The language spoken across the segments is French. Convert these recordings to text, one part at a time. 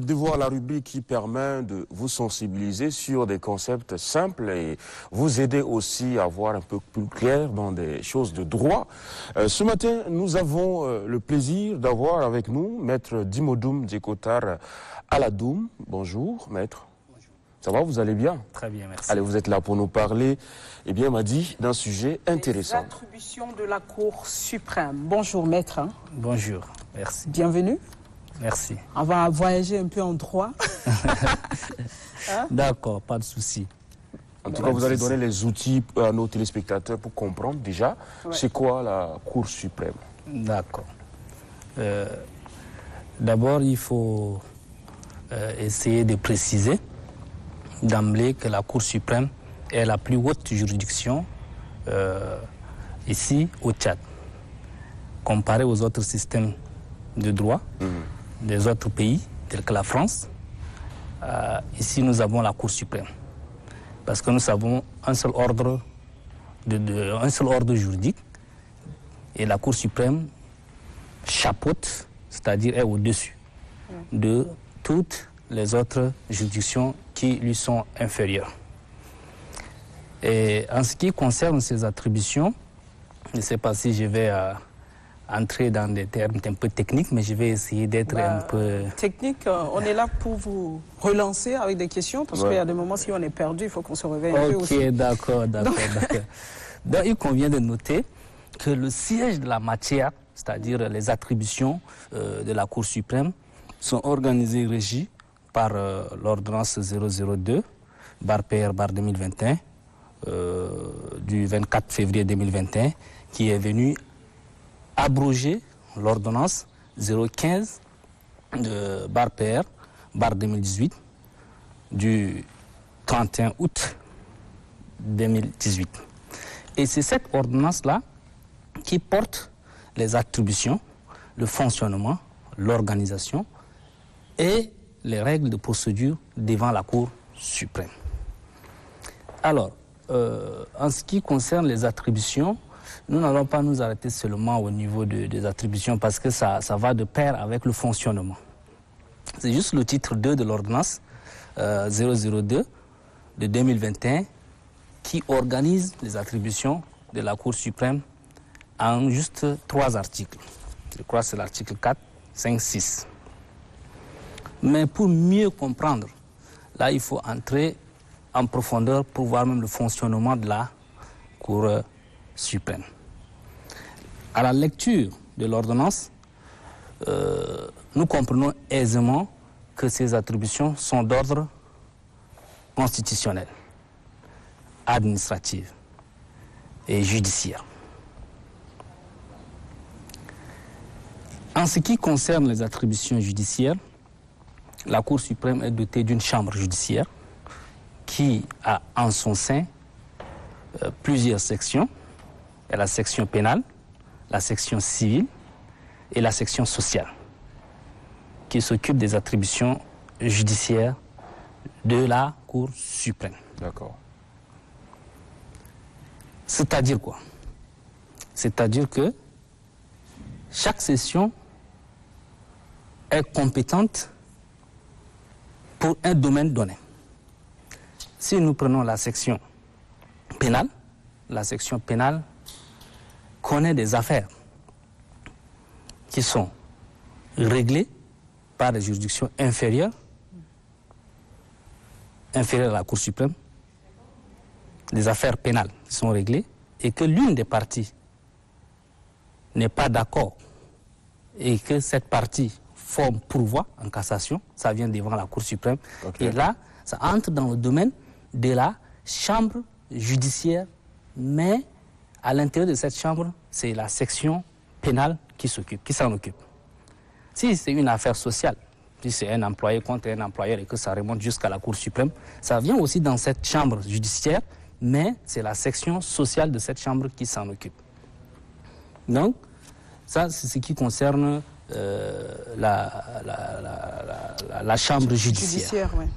Tête d'Ivoire, la rubrique qui permet de vous sensibiliser sur des concepts simples et vous aider aussi à voir un peu plus clair dans des choses de droit. Ce matin, nous avons le plaisir d'avoir avec nous Maître Dimodoum Djekotar Aladoum. Bonjour, Maître. Bonjour. Ça va, vous allez bien? Très bien, merci. Allez, vous êtes là pour nous parler, eh bien, m'a dit, d'un sujet intéressant. Les attributions de la Cour suprême. Bonjour, Maître. Bonjour, merci. Bienvenue. Merci. On va voyager un peu en droit. D'accord, pas de souci. En tout cas, vous allez donner les outils à nos téléspectateurs pour comprendre déjà c'est quoi la Cour suprême. D'accord. D'abord, il faut essayer de préciser d'emblée que la Cour suprême est la plus haute juridiction ici au Tchad. Comparé aux autres systèmes de droit des autres pays, tels que la France, ici nous avons la Cour suprême. Parce que nous avons un seul ordre, juridique, et la Cour suprême chapeaute, c'est-à-dire est au-dessus de toutes les autres juridictions qui lui sont inférieures. Et en ce qui concerne ces attributions, je ne sais pas si je vais entrer dans des termes un peu techniques, mais je vais essayer d'être un peu... Technique, on est là pour vous relancer avec des questions, parce qu'il y a des moments, si on est perdu, il faut qu'on se réveille un peu aussi. Ok, d'accord. Donc, il convient de noter que le siège de la matière, c'est-à-dire les attributions de la Cour suprême, sont organisées et régies par l'ordonnance 002/PR/2021 du 24 février 2021, qui est venue abroger l'ordonnance 015/PR/2018 du 31 août 2018. Et c'est cette ordonnance-là qui porte les attributions, le fonctionnement, l'organisation et les règles de procédure devant la Cour suprême. Alors, en ce qui concerne les attributions, nous n'allons pas nous arrêter seulement au niveau des attributions parce que ça va de pair avec le fonctionnement. C'est juste le titre 2 de l'ordonnance 002 de 2021 qui organise les attributions de la Cour suprême en juste 3 articles. Je crois que c'est l'article 4, 5, 6. Mais pour mieux comprendre, là il faut entrer en profondeur pour voir même le fonctionnement de la Cour suprême. À la lecture de l'ordonnance, nous comprenons aisément que ces attributions sont d'ordre constitutionnel, administratif et judiciaire. En ce qui concerne les attributions judiciaires, la Cour suprême est dotée d'une chambre judiciaire qui a en son sein plusieurs sections. Il y a la section pénale, la section civile et la section sociale qui s'occupent des attributions judiciaires de la Cour suprême. D'accord. C'est-à-dire quoi? C'est-à-dire que chaque section est compétente pour un domaine donné. Si nous prenons la section pénale connaît des affaires qui sont réglées par des juridictions inférieures à la Cour suprême, des affaires pénales qui sont réglées et que l'une des parties n'est pas d'accord et que cette partie forme pourvoi en cassation, ça vient devant la Cour suprême. Okay. Et là, ça entre dans le domaine de la chambre judiciaire, mais à l'intérieur de cette chambre, c'est la section pénale qui s'en occupe. Si c'est une affaire sociale, si c'est un employé contre un employeur et que ça remonte jusqu'à la Cour suprême, ça vient aussi dans cette chambre judiciaire, mais c'est la section sociale de cette chambre qui s'en occupe. Donc, ça, c'est ce qui concerne la chambre judiciaire. Ouais.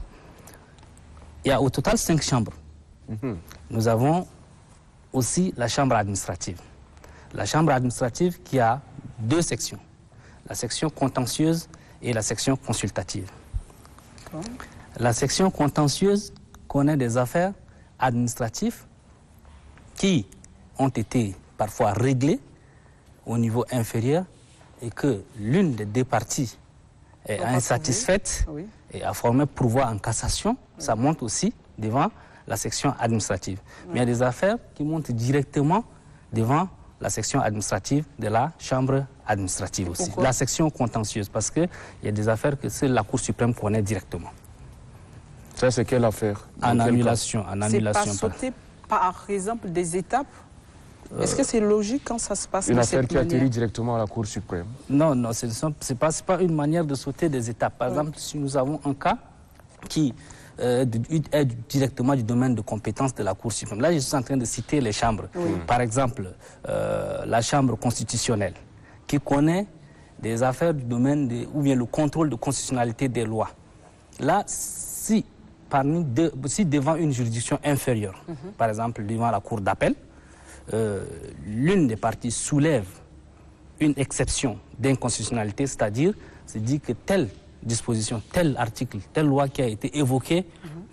Il y a au total 5 chambres. Nous avons aussi la chambre administrative. La chambre administrative qui a 2 sections, la section contentieuse et la section consultative. La section contentieuse connaît des affaires administratives qui ont été parfois réglées au niveau inférieur et que l'une des deux parties est insatisfaite et a formé pourvoi en cassation. Ça monte aussi devant la section administrative. Mais il y a des affaires qui montent directement devant la section administrative de la chambre administrative aussi. Pourquoi? La section contentieuse, parce qu'il y a des affaires que seule la Cour suprême connaît directement. Ça, c'est quelle affaire? En annulation. C'est pas sauter par exemple des étapes? Est-ce que c'est logique quand ça se passe Une de affaire cette qui manière? atterrit directement à la Cour suprême? Non, non, ce n'est pas une manière de sauter des étapes. Par exemple, si nous avons un cas qui est directement du domaine de compétence de la Cour suprême. Là, je suis en train de citer les chambres. Par exemple, la chambre constitutionnelle, qui connaît des affaires du domaine ou bien le contrôle de constitutionnalité des lois. Là, si devant une juridiction inférieure, par exemple devant la Cour d'appel, l'une des parties soulève une exception d'inconstitutionnalité, c'est-à-dire se dit que telle disposition, tel article, telle loi qui a été évoquée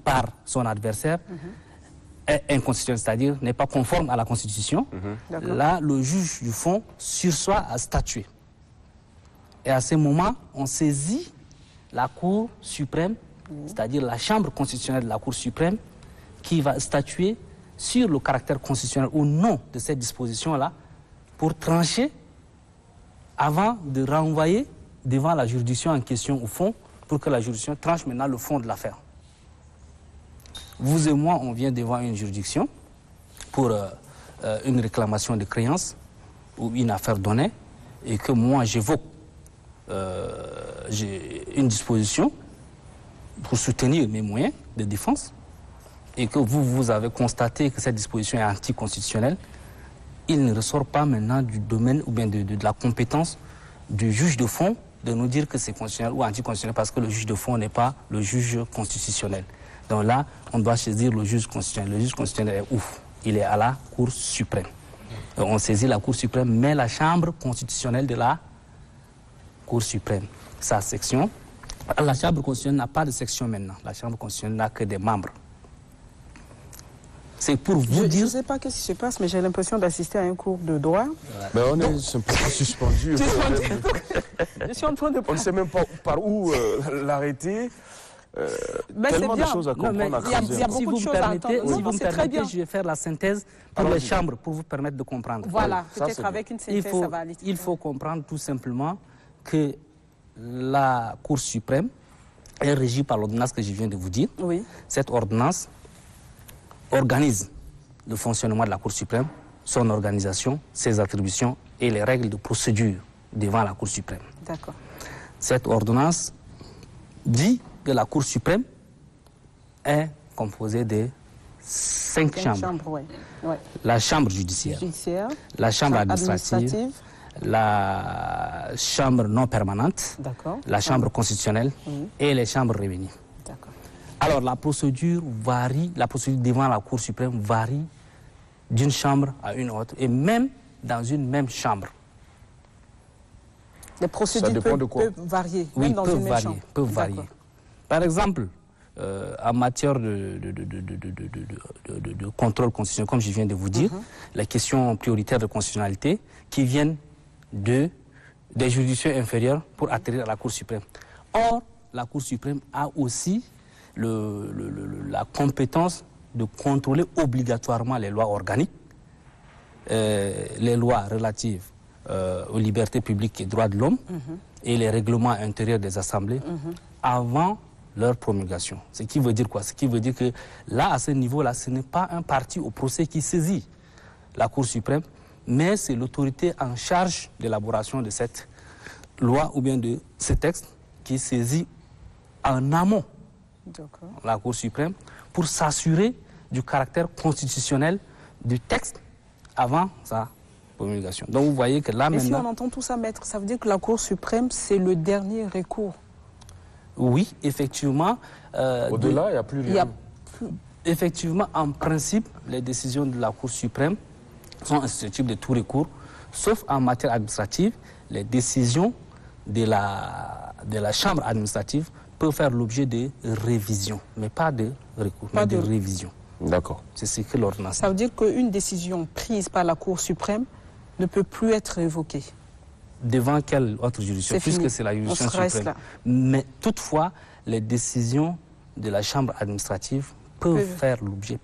par son adversaire est inconstitutionnelle, c'est-à-dire n'est pas conforme à la Constitution. Là, le juge du fond sursoit à statuer. Et à ce moment, on saisit la Cour suprême, c'est-à-dire la chambre constitutionnelle de la Cour suprême, qui va statuer sur le caractère constitutionnel ou non de cette disposition-là pour trancher avant de renvoyer devant la juridiction en question au fond pour que la juridiction tranche maintenant le fond de l'affaire. Vous et moi, on vient devant une juridiction pour une réclamation de créance ou une affaire donnée et que moi j'évoque une disposition pour soutenir mes moyens de défense et que vous avez constaté que cette disposition est anticonstitutionnelle, il ne ressort pas maintenant du domaine ou bien de la compétence du juge de fond de nous dire que c'est constitutionnel ou anticonstitutionnel parce que le juge de fond n'est pas le juge constitutionnel. Donc là, on doit saisir le juge constitutionnel. Le juge constitutionnel est où? Il est à la Cour suprême. Donc on saisit la Cour suprême, mais la chambre constitutionnelle de la Cour suprême, sa section. La chambre constitutionnelle n'a pas de section maintenant. La chambre constitutionnelle n'a que des membres. C'est pour vous dire... Je ne sais pas ce qui se passe, mais j'ai l'impression d'assister à un cours de droit. Mais on est simplement suspendu. Je suis en train de... On ne sait même pas par où l'arrêter. Tellement de choses à comprendre. Il y a beaucoup de choses à entendre. Si vous me permettez, je vais faire la synthèse pour les chambres, pour vous permettre de comprendre. Voilà, peut-être avec une synthèse, ça va aller. Il faut comprendre tout simplement que la Cour suprême est régie par l'ordonnance que je viens de vous dire. Oui. Cette ordonnance organise le fonctionnement de la Cour suprême, son organisation, ses attributions et les règles de procédure devant la Cour suprême. D'accord. Cette ordonnance dit que la Cour suprême est composée de 5 chambres. Ouais. La chambre judiciaire, la chambre administrative, la chambre non permanente, la chambre constitutionnelle et les chambres réunies. Alors la procédure varie, la procédure devant la Cour suprême varie d'une chambre à une autre et même dans une même chambre. Les procédures peuvent varier, oui, même dans une même chambre. Peuvent varier. Par exemple, en matière de contrôle constitutionnel, comme je viens de vous dire, les questions prioritaires de constitutionnalité qui viennent des juridictions inférieures pour atterrir à la Cour suprême. Or, la Cour suprême a aussi la compétence de contrôler obligatoirement les lois organiques, les lois relatives aux libertés publiques et droits de l'homme et les règlements intérieurs des assemblées avant leur promulgation. Ce qui veut dire quoi? Ce qui veut dire que là, à ce niveau-là, ce n'est pas un parti au procès qui saisit la Cour suprême, mais c'est l'autorité en charge de l'élaboration de cette loi ou bien de ce texte qui saisit en amont la Cour suprême pour s'assurer du caractère constitutionnel du texte avant sa promulgation. Donc vous voyez que là maintenant... Et si on entend tout ça, maître, ça veut dire que la Cour suprême, c'est le dernier recours? Oui, effectivement. Au-delà, il n'y a plus rien. Effectivement, en principe, les décisions de la Cour suprême sont susceptibles de tout recours, sauf en matière administrative, les décisions de la chambre administrative peut faire l'objet de révision, mais pas de recours, mais de révision. D'accord. C'est ce que l'ordonnance. Ça veut dire qu'une décision prise par la Cour suprême ne peut plus être révoquée. Devant quelle autre juridiction, puisque c'est la juridiction suprême. Mais toutefois, les décisions de la Chambre administrative peuvent faire l'objet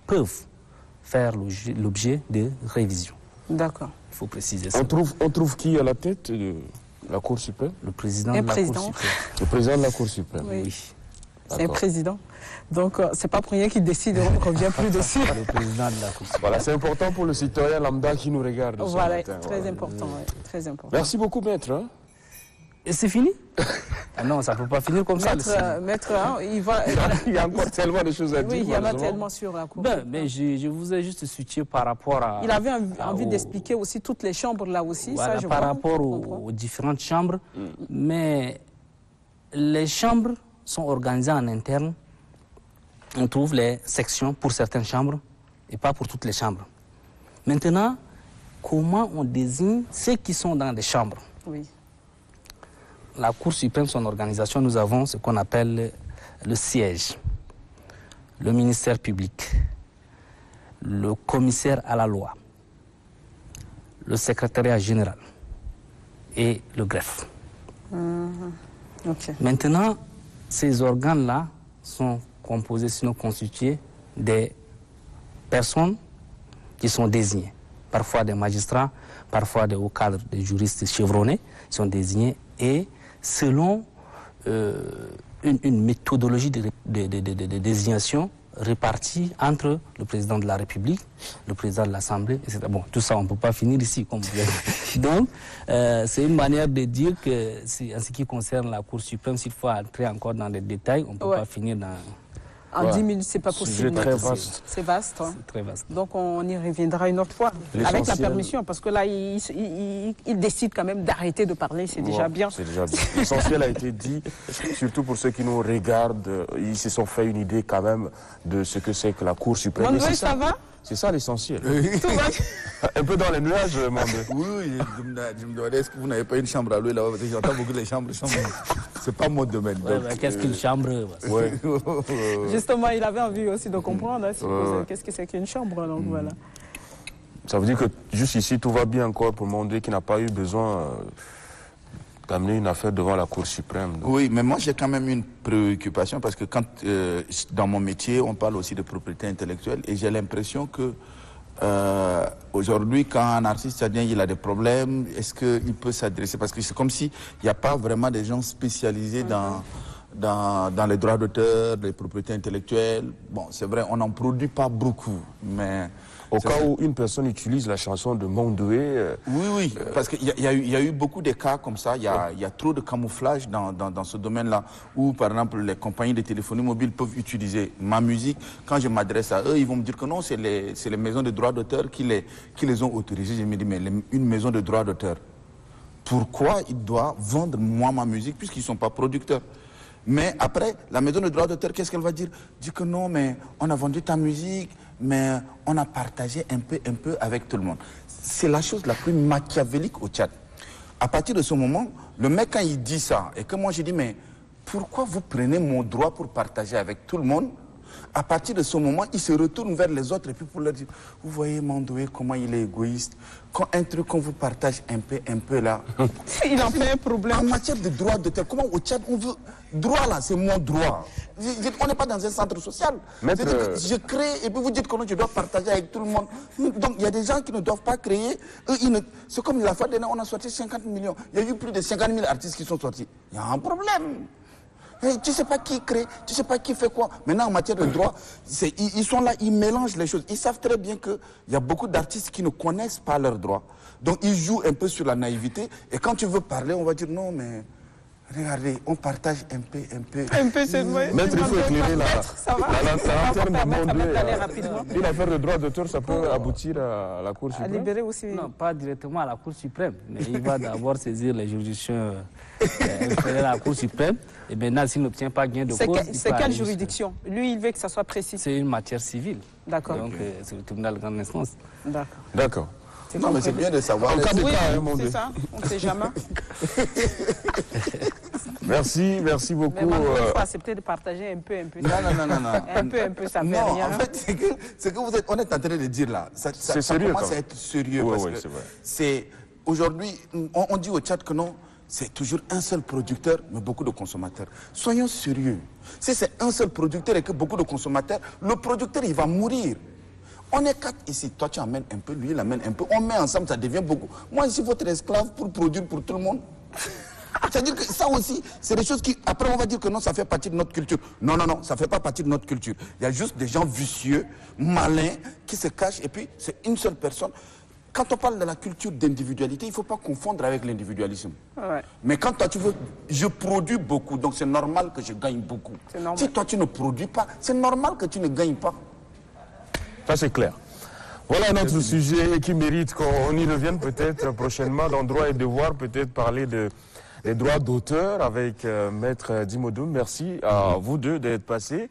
de révision. D'accord. Il faut préciser ça. On trouve qui à la tête de la Cour suprême? Le président de la Cour suprême. Le président de la Cour suprême. Oui. C'est un président. Donc, c'est pas pour rien qu'il décide, on ne revient plus dessus. Le président de la Cour suprême. Voilà, c'est important pour le citoyen lambda qui nous regarde. Voilà, très important, très important. Merci beaucoup, maître. Hein? Et c'est fini? Ah non, ça ne peut pas finir comme ça. Maître, il y a encore tellement de choses à dire. Oui, il y en a tellement sur la Cour. Mais je vous ai juste situé par rapport à... Il avait envie d'expliquer aussi toutes les chambres là aussi. Voilà, ça, par rapport aux différentes chambres. Mais les chambres sont organisées en interne. On trouve les sections pour certaines chambres et pas pour toutes les chambres. Maintenant, comment on désigne ceux qui sont dans les chambres? Oui. La Cour suprême, son organisation, nous avons ce qu'on appelle le siège, le ministère public, le commissaire à la loi, le secrétariat général et le greffe. Okay. Maintenant, ces organes-là sont composés, sinon constitués, des personnes qui sont désignées. Parfois des magistrats, parfois des hauts cadres, des juristes chevronnés sont désignés et selon une méthodologie de désignation répartie entre le président de la République, le président de l'Assemblée, etc. Bon, tout ça, on ne peut pas finir ici, comme vous l'avez dit. Donc, c'est une manière de dire que, en ce qui concerne la Cour suprême, s'il faut entrer encore dans les détails, on ne peut pas finir dans... En 10 minutes, c'est pas possible. C'est très vaste. C'est vaste. Hein. C'est très vaste. Donc on y reviendra une autre fois, avec la permission, parce que là, il décide quand même d'arrêter de parler, c'est déjà bien. C'est déjà bien. L'essentiel a été dit, surtout pour ceux qui nous regardent, ils se sont fait une idée quand même de ce que c'est que la Cour suprême. Mandoué, ça va? C'est ça l'essentiel. Tout va. Un peu dans les nuages, Mandoué. Oui, je me demandais, est-ce que vous n'avez pas une chambre à louer là-bas? Parce que j'entends beaucoup les chambres. C'est pas mon domaine. Qu'est-ce qu'une chambre? Ouais. Justement, il avait envie aussi de comprendre hein, qu'est-ce que c'est qu'une chambre. Donc, voilà. Ça veut dire que juste ici, tout va bien encore pour Mandoué qui n'a pas eu besoin d'amener une affaire devant la Cour suprême. Donc. Oui, mais moi j'ai quand même une préoccupation parce que quand dans mon métier, on parle aussi de propriété intellectuelle et j'ai l'impression que aujourd'hui, quand un artiste vient, il a des problèmes, est-ce qu'il peut s'adresser? Parce que c'est comme s'il n'y a pas vraiment des gens spécialisés dans les droits d'auteur, les propriétés intellectuelles. Bon, c'est vrai, on n'en produit pas beaucoup, mais... Au cas où une personne utilise la chanson de Mandoué... Oui, parce qu'il y a eu beaucoup de cas comme ça. Il y a trop de camouflage dans ce domaine-là, où par exemple les compagnies de téléphonie mobile peuvent utiliser ma musique. Quand je m'adresse à eux, ils vont me dire que non, c'est les maisons de droits d'auteur qui les ont autorisées. Je me dis, mais une maison de droits d'auteur, pourquoi ils doivent vendre moi ma musique puisqu'ils ne sont pas producteurs? Mais après, la maison de droits d'auteur, qu'est-ce qu'elle va dire? Dire que non, mais on a vendu ta musique, mais on a partagé un peu avec tout le monde. C'est la chose la plus machiavélique au Tchad. À partir de ce moment, le mec, quand il dit ça, et que moi je dis, mais pourquoi vous prenez mon droit pour partager avec tout le monde? À partir de ce moment, il se retourne vers les autres et puis pour leur dire, vous voyez Mandoué, comment il est égoïste. Quand un truc qu'on vous partage un peu là. Il en fait un problème. En matière de droit d'auteur, comment au Tchad on veut... Droit là, c'est mon droit. On n'est pas dans un centre social. Je crée et puis vous dites que non, je dois partager avec tout le monde. Donc il y a des gens qui ne doivent pas créer. C'est comme la fois dernière, on a sorti 50 millions. Il y a eu plus de 50 000 artistes qui sont sortis. Il y a un problème. Et tu ne sais pas qui crée, tu ne sais pas qui fait quoi. Maintenant, en matière de droit, ils sont là, ils mélangent les choses. Ils savent très bien qu'il y a beaucoup d'artistes qui ne connaissent pas leurs droits. Donc, ils jouent un peu sur la naïveté. Et quand tu veux parler, on va dire non, mais regardez, on partage un peu. Un peu, c'est vrai. Maître, il faut éclairer la lanterne de Mandoué. Une affaire de droit d'auteur, ça peut aboutir à la Cour suprême? À libérer aussi. Non, pas directement à la Cour suprême, mais il va d'abord saisir les juridictions inférieures à la Cour suprême. Et maintenant, s'il n'obtient pas gain de cause... C'est quelle juridiction? Lui, il veut que ça soit précis. C'est une matière civile. D'accord. Donc, c'est le tribunal de grande instance. D'accord. Non, mais c'est bien de savoir... Oui, c'est ça, on ne sait jamais. Merci beaucoup. Mais maintenant, il faut accepter de partager un peu. Non. Un peu, ça fait non, rien. en fait, ce que on est en train de dire là, ça commence à être sérieux. Oui, parce que c'est aujourd'hui, on dit au Tchad que non, c'est toujours un seul producteur, mais beaucoup de consommateurs. Soyons sérieux. Si c'est un seul producteur et que beaucoup de consommateurs, le producteur, il va mourir. On est 4 ici. Toi, tu amènes un peu, lui, il amène un peu. On met ensemble, ça devient beaucoup. Moi, je suis votre esclave pour produire pour tout le monde. C'est-à-dire que ça aussi, c'est des choses qui, après, on va dire que non, ça fait partie de notre culture. Non, ça ne fait pas partie de notre culture. Il y a juste des gens vicieux, malins, qui se cachent, et puis c'est une seule personne. Quand on parle de la culture d'individualité, il ne faut pas confondre avec l'individualisme. Ouais. Mais quand toi, tu veux, je produis beaucoup, donc c'est normal que je gagne beaucoup. Si toi, tu ne produis pas, c'est normal que tu ne gagnes pas. Ça, c'est clair. Voilà notre sujet qui mérite qu'on y revienne peut-être prochainement dans Droit et Devoir, peut-être parler des droits d'auteur avec Maître Dimodoum. Merci à vous deux d'être passés.